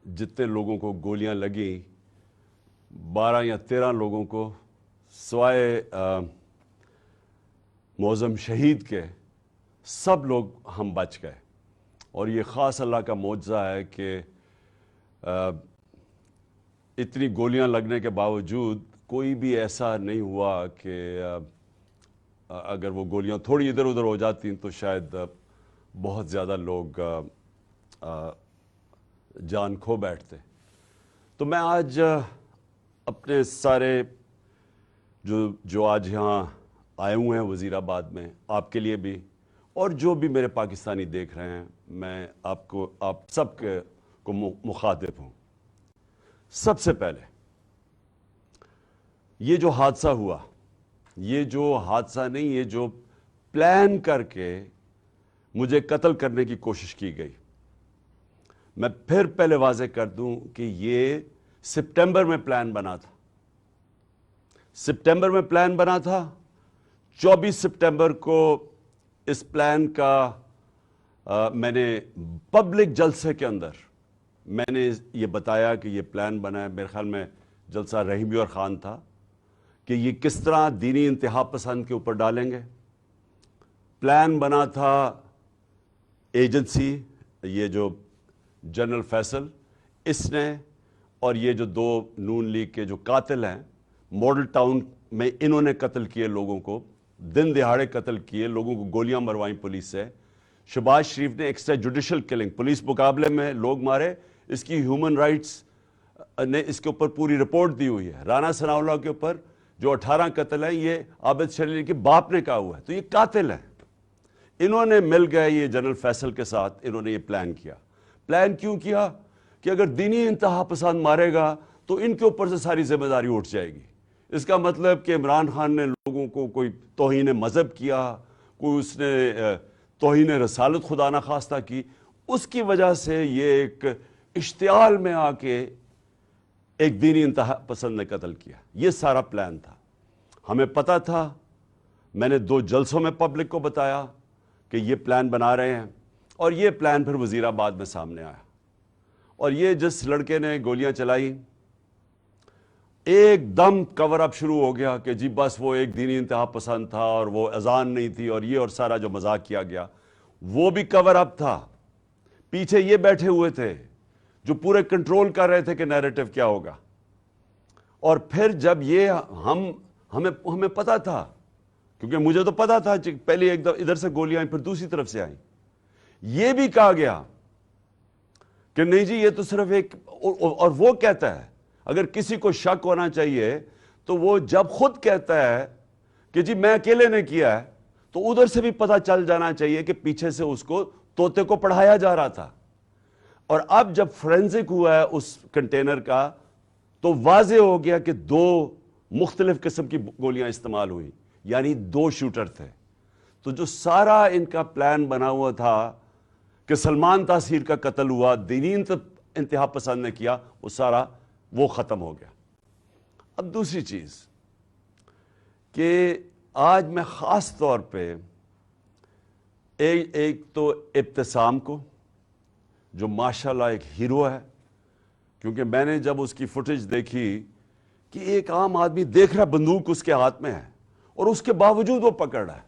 جتنے لوگوں کو گولیاں لگیں 12 یا 13 لوگوں کو سوائے معظم شہید کے سب لوگ ہم بچ گئے. اور یہ خاص اللہ کا معجزہ ہے کہ اتنی گولیاں لگنے کے باوجود کوئی بھی ایسا نہیں ہوا کہ اگر وہ گولیاں تھوڑی ادھر ادھر ہو جاتی تو شاید بہت زیادہ لوگ جان کھو بیٹھتے. تو میں آج اپنے سارے جو آج یہاں آئے ہوئے ہیں وزیر آباد میں، آپ کے لیے بھی اور جو بھی میرے پاکستانی دیکھ رہے ہیں، میں آپ سب کو مخاطب ہوں. سب سے پہلے یہ جو حادثہ ہوا، یہ جو حادثہ نہیں، یہ جو پلان کر کے مجھے قتل کرنے کی کوشش کی گئی، میں پھر پہلے واضح کر دوں کہ یہ سپٹمبر میں پلان بنا تھا. سپٹمبر میں پلان بنا تھا. 24 سپٹمبر کو اس پلان کا میں نے پبلک جلسے کے اندر میں نے یہ بتایا کہ یہ پلان بنا ہے. میرے خیال میں جلسہ رحیمی اور خان تھا کہ یہ کس طرح دینی انتہا پسند کے اوپر ڈالیں گے. پلان بنا تھا ایجنسی، یہ جو جنرل فیصل اس نے، اور یہ جو 2 نون لیگ کے جو قاتل ہیں ماڈل ٹاؤن میں، انہوں نے قتل کیے لوگوں کو، دن دہاڑے قتل کیے لوگوں کو، گولیاں مروائیں پولیس سے. شہباز شریف نے ایکسٹرا جوڈیشل کلنگ، پولیس مقابلے میں لوگ مارے، اس کی ہیومن رائٹس نے اس کے اوپر پوری رپورٹ دی ہوئی ہے. رانا ثناء اللہ کے اوپر جو 18 قتل ہیں یہ عابد شلیل کے باپ نے کہا ہوا ہے. تو یہ قاتل ہیں. انہوں نے مل گئے یہ جنرل فیصل کے ساتھ، انہوں نے یہ پلان کیا. پلان کیوں کیا؟ کہ اگر دینی انتہا پسند مارے گا تو ان کے اوپر سے ساری ذمہ داری اٹھ جائے گی. اس کا مطلب کہ عمران خان نے لوگوں کو کوئی توہین مذہب کیا، کوئی اس نے توہین رسالت خدا نخواستہ کی، اس کی وجہ سے یہ ایک اشتعال میں آ کے ایک دینی انتہا پسند نے قتل کیا. یہ سارا پلان تھا. ہمیں پتہ تھا. میں نے 2 جلسوں میں پبلک کو بتایا کہ یہ پلان بنا رہے ہیں، اور یہ پلان پھر وزیر آباد میں سامنے آیا. اور یہ جس لڑکے نے گولیاں چلائی، ایک دم کور اپ شروع ہو گیا کہ جی بس وہ ایک دینی انتہا پسند تھا اور وہ اذان نہیں تھی، اور یہ اور سارا جو مذاق کیا گیا وہ بھی کور اپ تھا. پیچھے یہ بیٹھے ہوئے تھے جو پورے کنٹرول کر رہے تھے کہ نیریٹو کیا ہوگا. اور پھر جب یہ ہمیں پتا تھا، کیونکہ مجھے تو پتا تھا، پہلے ایک ادھر سے گولیاں آئیں پھر دوسری طرف سے آئیں. یہ بھی کہا گیا کہ نہیں جی یہ تو صرف ایک، اور وہ کہتا ہے اگر کسی کو شک ہونا چاہیے تو وہ جب خود کہتا ہے کہ جی میں اکیلے نے کیا ہے، تو ادھر سے بھی پتہ چل جانا چاہیے کہ پیچھے سے اس کو طوطے کو پڑھایا جا رہا تھا. اور اب جب فورینزک ہوا ہے اس کنٹینر کا تو واضح ہو گیا کہ 2 مختلف قسم کی گولیاں استعمال ہوئی، یعنی 2 شوٹر تھے. تو جو سارا ان کا پلان بنا ہوا تھا کہ سلمان تاثیر کا قتل ہوا، دینی انتہا پسند نے کیا، وہ سارا وہ ختم ہو گیا. اب دوسری چیز کہ آج میں خاص طور پہ ایک تو ابتسام کو، جو ماشاءاللہ ایک ہیرو ہے، کیونکہ میں نے جب اس کی فوٹیج دیکھی کہ ایک عام آدمی دیکھ رہا بندوق اس کے ہاتھ میں ہے اور اس کے باوجود وہ پکڑ رہا ہے.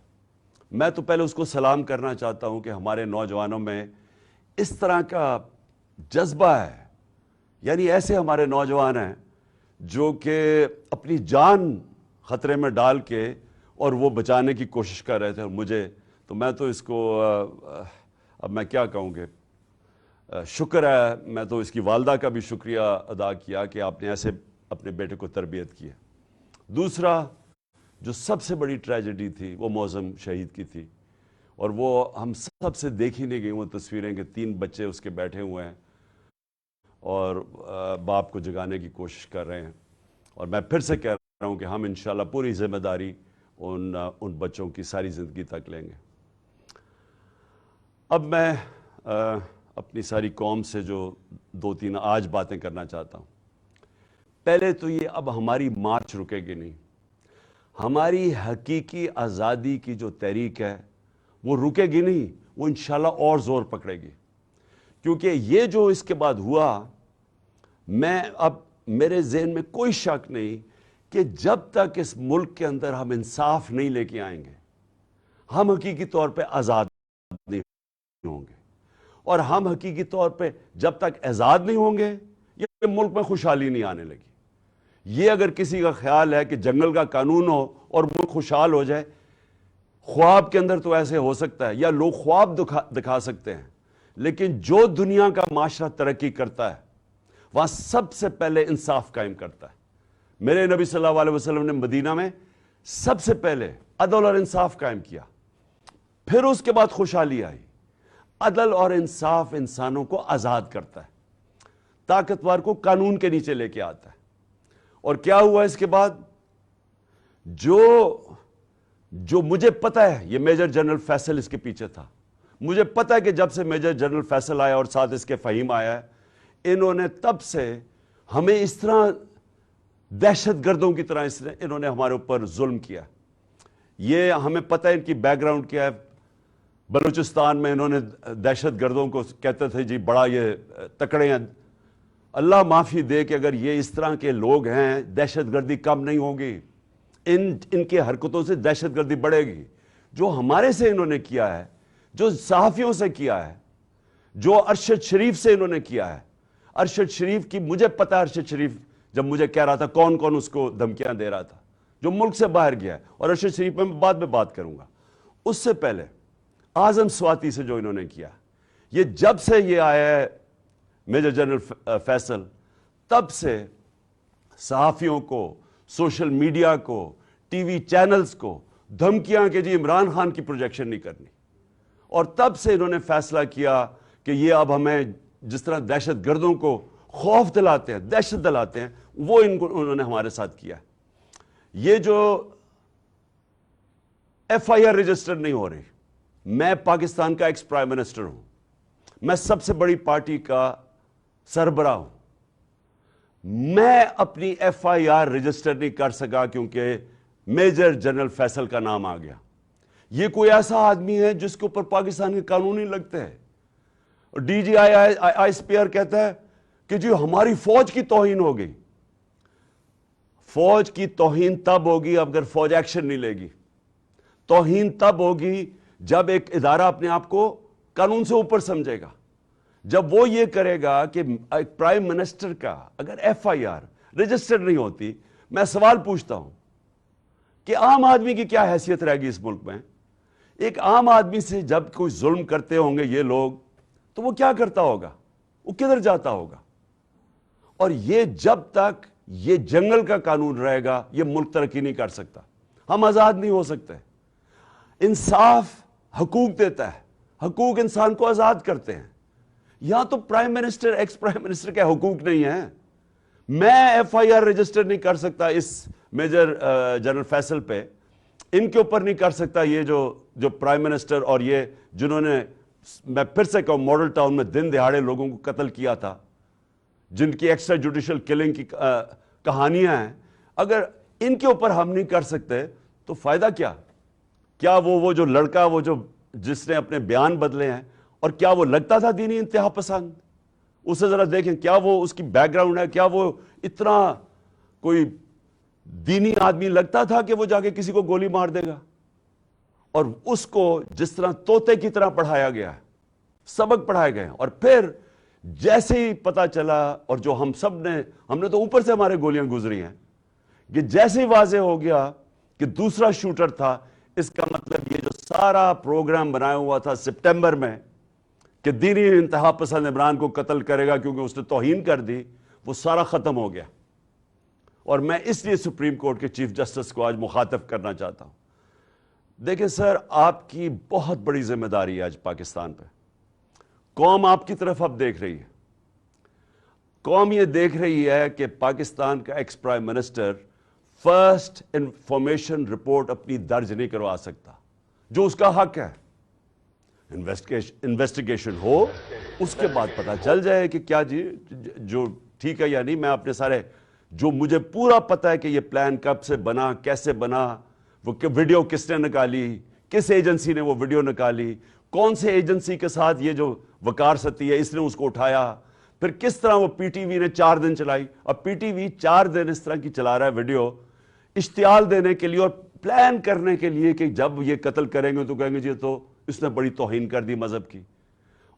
میں تو پہلے اس کو سلام کرنا چاہتا ہوں کہ ہمارے نوجوانوں میں اس طرح کا جذبہ ہے. یعنی ایسے ہمارے نوجوان ہیں جو کہ اپنی جان خطرے میں ڈال کے اور وہ بچانے کی کوشش کر رہے تھے. اور میں تو اس کو اب میں کیا کہوں گے، شکر ہے. میں تو اس کی والدہ کا بھی شکریہ ادا کیا کہ آپ نے ایسے اپنے بیٹے کو تربیت کی ہے. دوسرا جو سب سے بڑی ٹریجڈی تھی وہ معظم شہید کی تھی، اور وہ ہم سب سے دیکھی نہیں گئی وہ تصویریں کہ 3 بچے اس کے بیٹھے ہوئے ہیں اور باپ کو جگانے کی کوشش کر رہے ہیں. اور میں پھر سے کہہ رہا ہوں کہ ہم انشاءاللہ پوری ذمہ داری ان بچوں کی ساری زندگی تک لیں گے. اب میں اپنی ساری قوم سے جو 2-3 آج باتیں کرنا چاہتا ہوں. پہلے تو یہ، اب ہماری مارچ رکے گی نہیں. ہماری حقیقی آزادی کی جو تحریک ہے وہ رکے گی نہیں، وہ انشاءاللہ اور زور پکڑے گی. کیونکہ یہ جو اس کے بعد ہوا میں اب میرے ذہن میں کوئی شک نہیں کہ جب تک اس ملک کے اندر ہم انصاف نہیں لے کے آئیں گے ہم حقیقی طور پہ آزاد نہیں ہوں گے، اور ہم حقیقی طور پہ جب تک آزاد نہیں ہوں گے یہ ملک میں خوشحالی نہیں آنے لگی۔ یہ اگر کسی کا خیال ہے کہ جنگل کا قانون ہو اور ملک خوشحال ہو جائے، خواب کے اندر تو ایسے ہو سکتا ہے یا لوگ خواب دکھا سکتے ہیں، لیکن جو دنیا کا معاشرہ ترقی کرتا ہے وہاں سب سے پہلے انصاف قائم کرتا ہے۔ میرے نبی صلی اللہ علیہ وسلم نے مدینہ میں سب سے پہلے عدل اور انصاف قائم کیا، پھر اس کے بعد خوشحالی آئی۔ عدل اور انصاف انسانوں کو آزاد کرتا ہے، طاقتور کو قانون کے نیچے لے کے آتا ہے۔ اور کیا ہوا اس کے بعد؟ جو مجھے پتا ہے، یہ میجر جنرل فیصل اس کے پیچھے تھا، مجھے پتا ہے کہ جب سے میجر جنرل فیصل آیا اور ساتھ اس کے فہیم آیا ہے، انہوں نے تب سے ہمیں اس طرح دہشت گردوں کی طرح انہوں نے ہمارے اوپر ظلم کیا۔ یہ ہمیں پتہ ہے ان کی بیک گراؤنڈ کیا ہے۔ بلوچستان میں انہوں نے دہشت گردوں کو کہتے تھے جی بڑا یہ تکڑے ہیں۔ اللہ معافی دے کہ اگر یہ اس طرح کے لوگ ہیں دہشت گردی کم نہیں ہوگی، ان کے حرکتوں سے دہشت گردی بڑھے گی۔ جو ہمارے سے انہوں نے کیا ہے، جو صحافیوں سے کیا ہے، جو ارشد شریف سے انہوں نے کیا ہے، ارشد شریف کی مجھے پتہ ہے، ارشد شریف جب مجھے کہہ رہا تھا کون کون اس کو دھمکیاں دے رہا تھا جو ملک سے باہر گیا ہے، اور ارشد شریف میں بعد میں بات کروں گا۔ اس سے پہلے اعظم سواتی سے جو انہوں نے کیا، یہ جب سے یہ آیا ہے میجر جنرل فیصل، تب سے صحافیوں کو، سوشل میڈیا کو، ٹی وی چینلز کو دھمکیاں کہ جی عمران خان کی پروجیکشن نہیں کرنی، اور تب سے انہوں نے فیصلہ کیا کہ یہ اب ہمیں جس طرح دہشت گردوں کو خوف دلاتے ہیں، دہشت دلاتے ہیں، وہ انہوں نے ہمارے ساتھ کیا۔ یہ جو ایف آئی آر رجسٹر نہیں ہو رہی، میں پاکستان کا ایکس پرائم منسٹر ہوں، میں سب سے بڑی پارٹی کا سربراہ ہوں، میں اپنی ایف آئی آر رجسٹر نہیں کر سکا کیونکہ میجر جنرل فیصل کا نام آ گیا۔ یہ کوئی ایسا آدمی ہے جس کے اوپر پاکستان کے قانون نہیں لگتے ہیں۔ D G I S P R کہتا ہے کہ جی ہماری فوج کی توہین ہو گئی۔ فوج کی توہین تب ہوگی اگر فوج ایکشن نہیں لے گی۔ توہین تب ہوگی جب ایک ادارہ اپنے آپ کو قانون سے اوپر سمجھے گا۔ جب وہ یہ کرے گا کہ ایک پرائم منسٹر کا اگر ایف آئی آر رجسٹر نہیں ہوتی، میں سوال پوچھتا ہوں کہ عام آدمی کی کیا حیثیت رہے گی اس ملک میں؟ ایک عام آدمی سے جب کوئی ظلم کرتے ہوں گے یہ لوگ، تو وہ کیا کرتا ہوگا؟ وہ کدھر جاتا ہوگا؟ اور یہ جب تک یہ جنگل کا قانون رہے گا یہ ملک ترقی نہیں کر سکتا، ہم آزاد نہیں ہو سکتے۔ انصاف حقوق دیتا ہے، حقوق انسان کو آزاد کرتے ہیں۔ یہاں تو prime minister, ex prime minister کے حقوق نہیں ہیں۔ میں ایف آئی آر رجسٹر نہیں کر سکتا اس میجر جنرل فیصل پہ، ان کے اوپر نہیں کر سکتا۔ یہ جو پرائم منسٹر اور یہ جنہوں نے، میں پھر سے کہوں، ماڈل ٹاؤن میں دن دہاڑے لوگوں کو قتل کیا تھا، جن کی ایکسٹرا جوڈیشل کلنگ کی کہانیاں ہیں، اگر ان کے اوپر ہم نہیں کر سکتے تو فائدہ کیا؟ کیا وہ جو لڑکا، وہ جس نے اپنے بیان بدلے ہیں، اور کیا وہ لگتا تھا دینی انتہا پسند؟ اسے ذرا دیکھیں، کیا وہ اس کی بیک گراؤنڈ ہے، کیا وہ اتنا کوئی دینی آدمی لگتا تھا کہ وہ جا کے کسی کو گولی مار دے گا؟ اور اس کو جس طرح طوطے کی طرح پڑھایا گیا ہے، سبق پڑھائے گئے ہیں، اور پھر جیسے ہی پتا چلا، اور جو ہم نے تو اوپر سے ہمارے گولیاں گزری ہیں، کہ جیسے ہی واضح ہو گیا کہ دوسرا شوٹر تھا، اس کا مطلب یہ جو سارا پروگرام بنایا ہوا تھا سپٹمبر میں کہ دینی انتہا پسند عمران کو قتل کرے گا کیونکہ اس نے توہین کر دی، وہ سارا ختم ہو گیا۔ اور میں اس لیے سپریم کورٹ کے چیف جسٹس کو آج مخاطب کرنا چاہتا ہوں۔ دیکھیں سر، آپ کی بہت بڑی ذمہ داری ہے آج پاکستان پہ۔ قوم آپ کی طرف اب دیکھ رہی ہے۔ قوم یہ دیکھ رہی ہے کہ پاکستان کا ex prime minister first information report اپنی درج نہیں کروا سکتا، جو اس کا حق ہے۔ انویسٹیگیشن ہو، اس کے بعد پتہ چل جائے کہ کیا جی جو ٹھیک ہے یا نہیں۔ میں اپنے سارے جو مجھے پورا پتہ ہے کہ یہ پلان کب سے بنا، کیسے بنا، وہ ویڈیو کس نے نکالی، کس ایجنسی نے وہ ویڈیو نکالی، کون سے ایجنسی کے ساتھ یہ جو وقار ستی ہے اس نے اس کو اٹھایا، پھر کس طرح وہ پی ٹی وی نے 4 دن چلائی، اور پی ٹی وی 4 دن اس طرح کی چلا رہا ہے ویڈیو، اشتعال دینے کے لیے اور پلان کرنے کے لیے کہ جب یہ قتل کریں گے تو کہیں گے جی تو اس نے بڑی توہین کر دی مذہب کی۔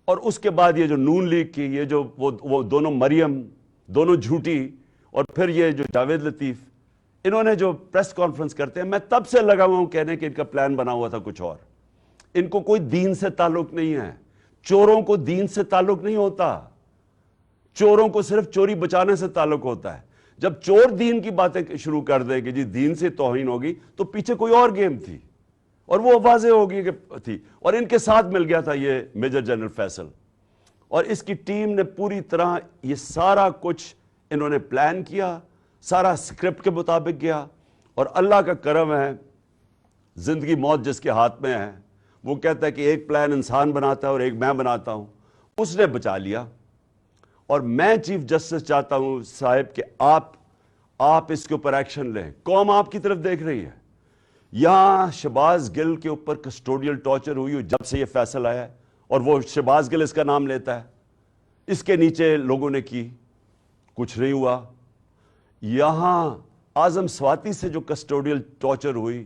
اور اس کے بعد یہ جو نون لیگ کی یہ جو وہ دونوں مریم، دونوں جھوٹی، اور پھر یہ جو جاوید لطیف، انہوں نے جو پریس کانفرنس کرتے ہیں، میں تب سے لگا ہوا ہوں کہنے کہ ان کا پلان بنا ہوا تھا کچھ اور۔ ان کو کوئی دین سے تعلق نہیں ہے، چوروں کو دین سے تعلق نہیں ہوتا، چوروں کو صرف چوری بچانے سے تعلق ہوتا ہے۔ جب چور دین کی باتیں شروع کر دے کہ جی دین سے توہین ہوگی تو پیچھے کوئی اور گیم تھی، اور وہ واضح ہوگی کہ تھی، اور ان کے ساتھ مل گیا تھا یہ میجر جنرل فیصل، اور اس کی ٹیم نے پوری طرح یہ سارا کچھ انہوں نے پلان کیا، سارا سکرپٹ کے مطابق گیا، اور اللہ کا کرم ہے، زندگی موت جس کے ہاتھ میں ہے، وہ کہتا ہے کہ ایک پلان انسان بناتا ہے اور ایک میں بناتا ہوں، اس نے بچا لیا۔ اور میں چیف جسٹس چاہتا ہوں صاحب کہ آپ اس کے اوپر ایکشن لیں، قوم آپ کی طرف دیکھ رہی ہے۔ یہاں شہباز گل کے اوپر کسٹوڈیل ٹارچر ہوئی جب سے یہ فیصل آیا ہے، اور وہ شہباز گل اس کا نام لیتا ہے، اس کے نیچے لوگوں نے کی، کچھ نہیں ہوا۔ یہاں اعظم سواتی سے جو کسٹوڈیل ٹارچر ہوئی،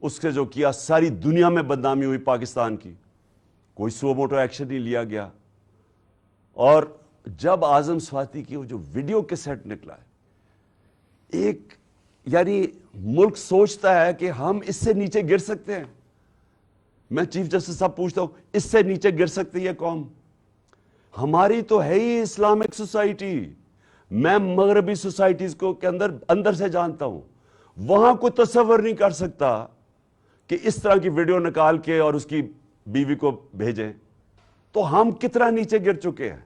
اس سے جو کیا، ساری دنیا میں بدنامی ہوئی پاکستان کی، کوئی سو موٹو ایکشن نہیں لیا گیا۔ اور جب اعظم سواتی کی وہ جو ویڈیو کے سیٹ نکلا ہے، ایک یعنی ملک سوچتا ہے کہ ہم اس سے نیچے گر سکتے ہیں۔ میں چیف جسٹس صاحب پوچھتا ہوں، اس سے نیچے گر سکتی ہے قوم؟ ہماری تو ہے ہی اسلامک سوسائٹی، میں مغربی سوسائٹیز کو کے اندر سے جانتا ہوں، وہاں کوئی تصور نہیں کر سکتا کہ اس طرح کی ویڈیو نکال کے اور اس کی بیوی کو بھیجیں۔ تو ہم کتنا نیچے گر چکے ہیں۔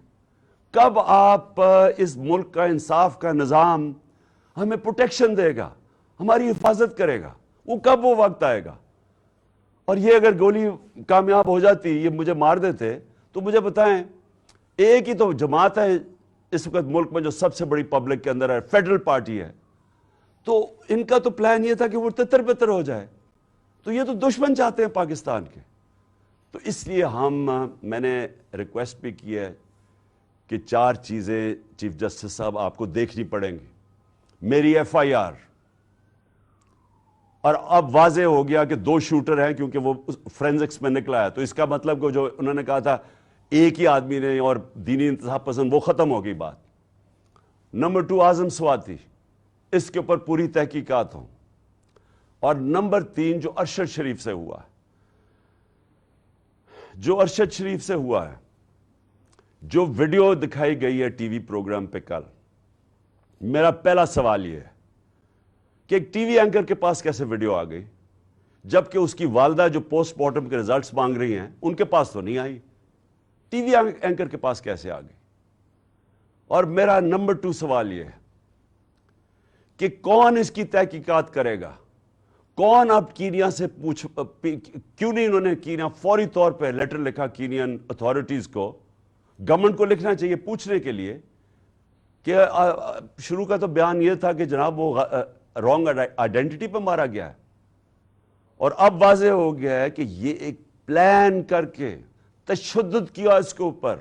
کب آپ اس ملک کا انصاف کا نظام ہمیں پروٹیکشن دے گا، ہماری حفاظت کرے گا؟ وہ کب وہ وقت آئے گا؟ اور یہ اگر گولی کامیاب ہو جاتی، یہ مجھے مار دیتے، تو مجھے بتائیں، ایک ہی تو جماعت ہے اس وقت ملک میں جو سب سے بڑی پبلک کے اندر ہے، فیڈرل پارٹی ہے، تو ان کا تو پلان یہ تھا کہ وہ تتر بتر ہو جائے۔ تو یہ تو دشمن چاہتے ہیں پاکستان کے۔ تو اس لیے میں نے ریکویسٹ بھی کی ہے کہ 4 چیزیں چیف جسٹس صاحب آپ کو دیکھنی پڑیں گی۔ میری ایف آئی آر، اور اب واضح ہو گیا کہ 2 شوٹر ہیں کیونکہ وہ فرینزکس میں نکلا ہے، تو اس کا مطلب کہ جو انہوں نے کہا تھا ایک ہی آدمی نے اور دینی انتہا پسند، وہ ختم ہو گئی بات۔ نمبر 2 اعظم سواتی، اس کے اوپر پوری تحقیقات ہوں۔ اور نمبر 3 جو ارشد شریف سے ہوا ہے، جو ارشد شریف سے ہوا ہے، جو ویڈیو دکھائی گئی ہے ٹی وی پروگرام پہ کل، میرا پہلا سوال یہ ہے کہ ایک ٹی وی اینکر کے پاس کیسے ویڈیو آ گئی، جبکہ اس کی والدہ جو پوسٹ مارٹم کے ریزلٹس مانگ رہی ہیں ان کے پاس تو نہیں آئی، ٹی وی اینکر کے پاس کیسے آ گئی؟ اور میرا نمبر 2 سوال یہ ہے کہ کون اس کی تحقیقات کرے گا؟ کون اب کینیا سے کیوں نہیں انہوں نے کینیا فوری طور پہ لیٹر لکھا کینین اتھارٹیز کو، گورنمنٹ کو لکھنا چاہیے پوچھنے کے لیے کہ شروع کا تو بیان یہ تھا کہ جناب وہ رانگ آئیڈینٹی پہ مارا گیا ہے، اور اب واضح ہو گیا ہے کہ یہ ایک پلان کر کے تشدد کیا اس کے اوپر،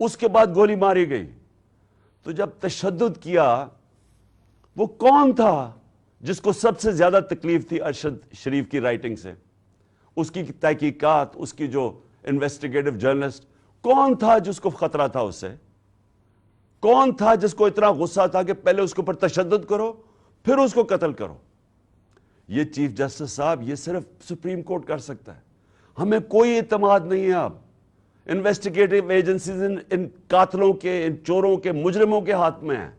اس کے بعد گولی ماری گئی۔ تو جب تشدد کیا، وہ کون تھا جس کو سب سے زیادہ تکلیف تھی ارشد شریف کی رائٹنگ سے، اس کی تحقیقات، اس کی جو انویسٹیگیٹو جرنلسٹ، کون تھا جس کو خطرہ تھا اس سے؟ کون تھا جس کو اتنا غصہ تھا کہ پہلے اس کے اوپر تشدد کرو پھر اس کو قتل کرو؟ یہ چیف جسٹس صاحب یہ صرف سپریم کورٹ کر سکتا ہے۔ ہمیں کوئی اعتماد نہیں ہے اب، انویسٹیگیٹو ایجنسیز ان قاتلوں کے، ان چوروں کے، مجرموں کے ہاتھ میں ہیں،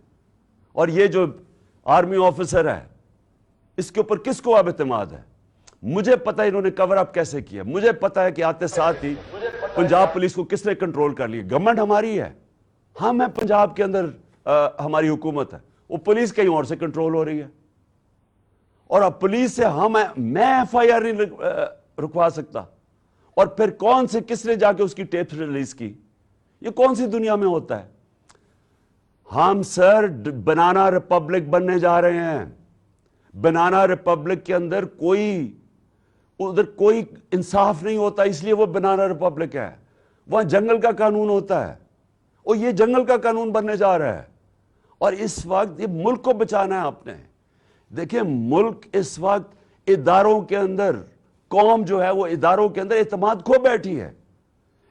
اور یہ جو آرمی آفیسر ہے اس کے اوپر کس کو اب اعتماد ہے؟ مجھے پتا انہوں نے کور اپ کیسے کیا، مجھے پتا ہے کہ آتے ساتھ ہی پنجاب پولیس کو کس نے کنٹرول کر لیا۔ گورنمنٹ ہماری ہے، ہم ہیں پنجاب کے اندر، ہماری حکومت ہے، وہ پولیس کہیں اور سے کنٹرول ہو رہی ہے، اور اب پولیس سے میں ایف آئی آر نہیں رکوا سکتا، اور پھر کون سے کس نے جا کے اس کی ٹیپ ریلیز کی؟ یہ کون سی دنیا میں ہوتا ہے؟ ہم سر بنانا ریپبلک بننے جا رہے ہیں۔ بنانا ریپبلک کے اندر ادھر کوئی انصاف نہیں ہوتا، اس لیے وہ بنانا ریپبلک ہے۔ وہاں جنگل کا قانون ہوتا ہے، اور یہ جنگل کا قانون بننے جا رہا ہے، اور اس وقت یہ ملک کو بچانا ہے آپ نے۔ دیکھیں ملک اس وقت اداروں کے اندر، قوم جو ہے وہ اداروں کے اندر اعتماد کھو بیٹھی ہے،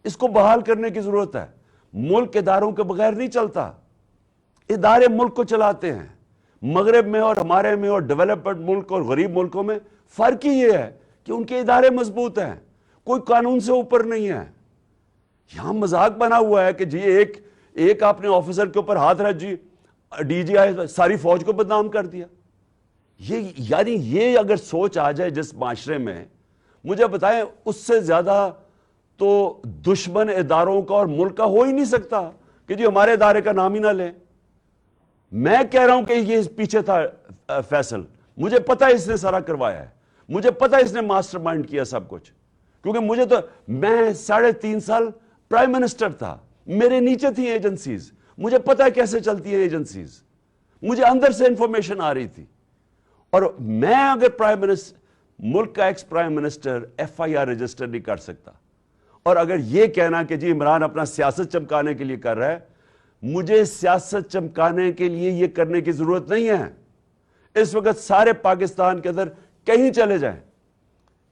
اس کو بحال کرنے کی ضرورت ہے۔ ملک اداروں کے بغیر نہیں چلتا، ادارے ملک کو چلاتے ہیں۔ مغرب میں اور ہمارے میں اور ڈیولپڈ ملک اور غریب ملکوں میں فرق ہی یہ ہے کہ ان کے ادارے مضبوط ہیں، کوئی قانون سے اوپر نہیں ہے۔ یہاں مذاق بنا ہوا ہے کہ جی ایک آپ نے آفیسر کے اوپر ہاتھ رکھ جی ڈی جی آئی ساری فوج کو بدنام کر دیا۔ یعنی یہ اگر سوچ آ جائے جس معاشرے میں، مجھے بتائیں اس سے زیادہ تو دشمن اداروں کا اور ملک کا ہو ہی نہیں سکتا کہ جی ہمارے ادارے کا نام ہی نہ لیں۔ میں کہہ رہا ہوں کہ یہ پیچھے تھا فیصل، مجھے پتا اس نے سارا کروایا ہے، مجھے پتا اس نے ماسٹر مائنڈ کیا سب کچھ، کیونکہ میں 3.5 سال پرائم منسٹر تھا، میرے نیچے تھی ایجنسیز، مجھے پتا ہے کیسے چلتی ہیں ایجنسیز، مجھے اندر سے انفارمیشن آ رہی تھی۔ اور میں اگر ملک کا ex prime minister FIR register نہیں کر سکتا، اور اگر یہ کہنا کہ جی عمران اپنا سیاست چمکانے کے لیے کر رہا ہے، مجھے سیاست چمکانے کے لیے یہ کرنے کی ضرورت نہیں ہے۔ اس وقت سارے پاکستان کے اندر کہیں چلے جائیں،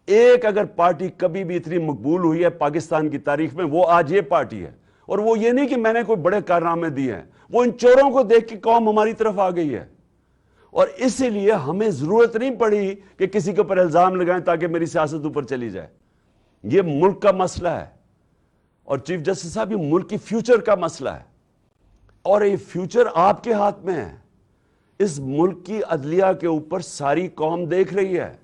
ایک اگر پارٹی کبھی بھی اتنی مقبول ہوئی ہے پاکستان کی تاریخ میں، وہ آج یہ پارٹی ہے۔ اور وہ یہ نہیں کہ میں نے کوئی بڑے کارنامے دیے ہیں، وہ ان چوروں کو دیکھ کے قوم ہماری طرف آ گئی ہے، اور اسی لیے ہمیں ضرورت نہیں پڑی کہ کسی کے اوپر الزام لگائیں تاکہ میری سیاست اوپر چلی جائے۔ یہ ملک کا مسئلہ ہے، اور چیف جسٹس صاحب یہ ملک کی فیوچر کا مسئلہ ہے، اور یہ فیوچر آپ کے ہاتھ میں ہے۔ اس ملک کی عدلیہ کے اوپر ساری قوم دیکھ رہی ہے۔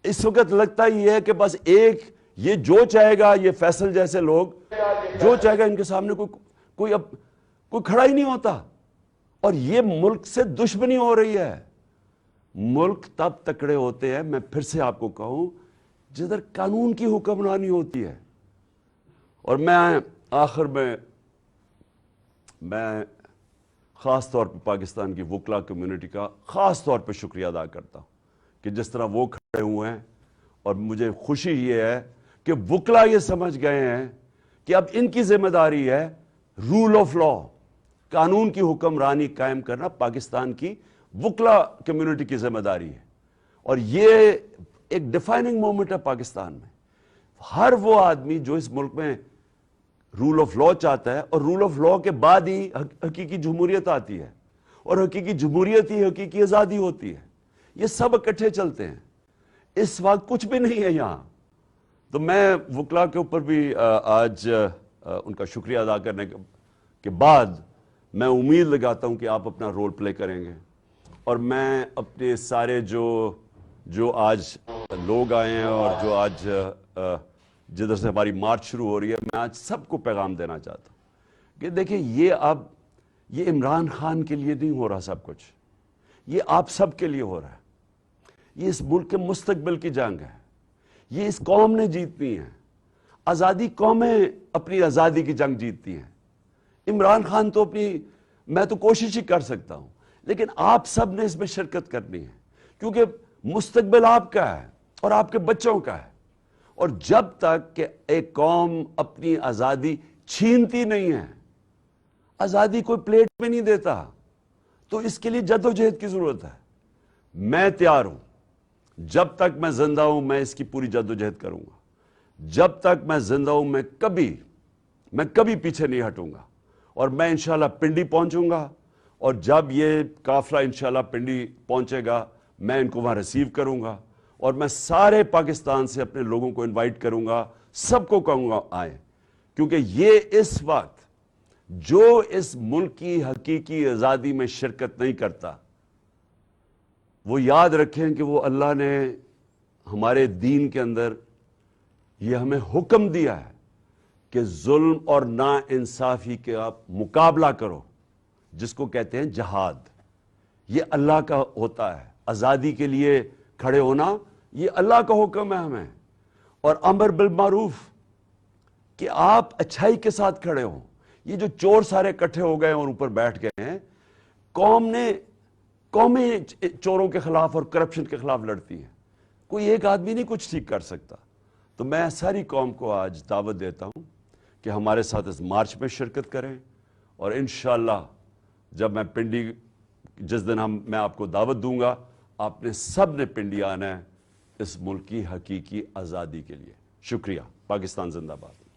اس وقت لگتا ہی ہے کہ بس یہ جو چاہے گا، یہ فیصل جیسے لوگ جو چاہے گا، ان کے سامنے کوئی کھڑا ہی نہیں ہوتا، اور یہ ملک سے دشمنی ہو رہی ہے۔ ملک تب تکڑے ہوتے ہیں، میں پھر سے آپ کو کہوں، جدھر قانون کی حکمرانی ہوتی ہے۔ اور میں آخر میں خاص طور پہ پاکستان کی وکلا کمیونٹی کا خاص طور پہ شکریہ ادا کرتا ہوں کہ جس طرح وہ کھڑے ہوئے ہیں، اور مجھے خوشی یہ ہے کہ وکلا یہ سمجھ گئے ہیں کہ اب ان کی ذمہ داری ہے رول آف لا، قانون کی حکمرانی قائم کرنا پاکستان کی وکلا کمیونٹی کی ذمہ داری ہے۔ اور یہ ایک ڈیفائننگ مومنٹ ہے پاکستان میں۔ ہر وہ آدمی جو اس ملک میں رول آف لا چاہتا ہے، اور رول آف لا کے بعد ہی حقیقی جمہوریت آتی ہے، اور حقیقی جمہوریت ہی حقیقی آزادی ہوتی ہے۔ یہ سب اکٹھے چلتے ہیں، اس وقت کچھ بھی نہیں ہے یہاں۔ تو میں وکلا کے اوپر بھی آج ان کا شکریہ ادا کرنے کے بعد میں امید لگاتا ہوں کہ آپ اپنا رول پلے کریں گے، اور میں اپنے سارے جو آج لوگ آئے ہیں اور جو آج جدھر سے ہماری مارچ شروع ہو رہی ہے، میں آج سب کو پیغام دینا چاہتا ہوں کہ دیکھیں یہ عمران خان کے لیے نہیں ہو رہا سب کچھ، یہ آپ سب کے لیے ہو رہا ہے۔ یہ اس ملک کے مستقبل کی جنگ ہے، یہ اس قوم نے جیتنی ہے۔ آزادی قومیں اپنی آزادی کی جنگ جیتتی ہیں۔ عمران خان تو میں تو کوشش ہی کر سکتا ہوں، لیکن آپ سب نے اس میں شرکت کرنی ہے، کیونکہ مستقبل آپ کا ہے اور آپ کے بچوں کا ہے۔ اور جب تک کہ ایک قوم اپنی آزادی چھینتی نہیں ہے، آزادی کوئی پلیٹ میں نہیں دیتا، تو اس کے لیے جدوجہد کی ضرورت ہے۔ میں تیار ہوں، جب تک میں زندہ ہوں میں اس کی پوری جدوجہد کروں گا۔ جب تک میں زندہ ہوں میں کبھی پیچھے نہیں ہٹوں گا، اور میں انشاءاللہ پنڈی پہنچوں گا، اور جب یہ قافلہ انشاءاللہ پنڈی پہنچے گا میں ان کو وہاں ریسیو کروں گا، اور میں سارے پاکستان سے اپنے لوگوں کو انوائٹ کروں گا، سب کو کہوں گا آئیں، کیونکہ یہ اس وقت جو اس ملک کی حقیقی آزادی میں شرکت نہیں کرتا، وہ یاد رکھیں کہ وہ اللہ نے ہمارے دین کے اندر یہ ہمیں حکم دیا ہے کہ ظلم اور نا انصافی کے آپ مقابلہ کرو، جس کو کہتے ہیں جہاد۔ یہ اللہ کا ہوتا ہے، آزادی کے لیے کھڑے ہونا یہ اللہ کا حکم ہے ہمیں، اور امر بالمعروف کہ آپ اچھائی کے ساتھ کھڑے ہوں۔ یہ جو چور سارے اکٹھے ہو گئے اور اوپر بیٹھ گئے ہیں، قومیں چوروں کے خلاف اور کرپشن کے خلاف لڑتی ہیں، کوئی ایک آدمی نہیں کچھ ٹھیک کر سکتا۔ تو میں ساری قوم کو آج دعوت دیتا ہوں کہ ہمارے ساتھ اس مارچ میں شرکت کریں، اور انشاءاللہ جب میں پنڈی جس دن میں آپ کو دعوت دوں گا آپ نے سب نے پنڈی آنا ہے اس ملک کی حقیقی آزادی کے لیے. شکریہ. پاکستان زندہ باد.